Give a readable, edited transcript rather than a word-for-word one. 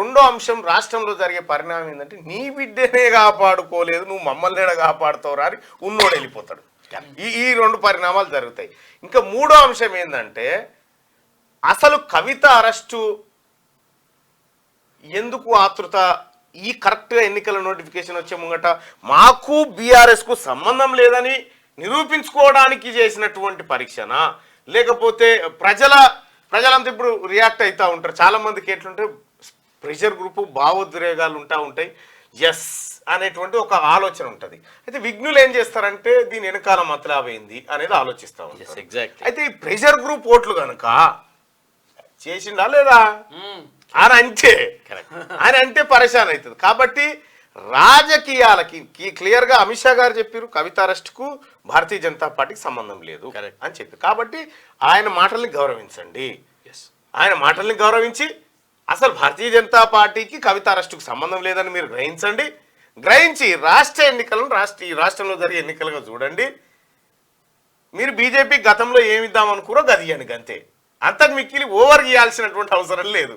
రెండో అంశం రాష్ట్రంలో జరిగే పరిణామం ఏంటంటే నీ బిడ్డనే కాపాడుకోలేదు నువ్వు మమ్మల్ని కాపాడుతావురా అని ఉన్నోడు వెళ్ళిపోతాడు. ఈ రెండు పరిణామాలు జరుగుతాయి. ఇంకా మూడో అంశం ఏంటంటే అసలు కవిత అరెస్టు ఎందుకు ఆతృత, ఈ కరెక్ట్గా ఎన్నికల నోటిఫికేషన్ వచ్చే ముంగట మాకు బీఆర్ఎస్కు సంబంధం లేదని నిరూపించుకోవడానికి చేసినటువంటి పరీక్షనా, లేకపోతే ప్రజలంతా ఇప్పుడు రియాక్ట్ అవుతూ ఉంటారు. చాలా మందికి ఎట్లుంటే ప్రెషర్ గ్రూపు భావోద్రేగాలు ఉంటాయి, ఎస్ అనేటువంటి ఒక ఆలోచన ఉంటుంది. అయితే విఘ్నులు ఏం చేస్తారంటే దీని వెనకాల మతలాబైంది అనేది ఆలోచిస్తూ ఉంటారు. అయితే ఈ ప్రెషర్ గ్రూప్ ఓట్లు కనుక చేసిండా లేదా ఆయన అంటే పరేషాన్ అవుతుంది. కాబట్టి రాజకీయాలకి క్లియర్గా అమిత్ షా గారు చెప్పారు కవిత అరెస్ట్కు భారతీయ జనతా పార్టీకి సంబంధం లేదు అని చెప్పారు. కాబట్టి ఆయన మాటల్ని గౌరవించండి. ఆయన మాటల్ని గౌరవించి అసలు భారతీయ జనతా పార్టీకి కవిత అరెస్టుకు సంబంధం లేదని మీరు గ్రహించి రాష్ట్ర ఎన్నికలను ఈ రాష్ట్రంలో జరిగే ఎన్నికలుగా చూడండి. మీరు బీజేపీ గతంలో ఏమిద్దామనుకురో గదియండి అంతే. అంతకు మిక్కిలి ఓవర్ గీయాల్సినటువంటి అవసరం లేదు.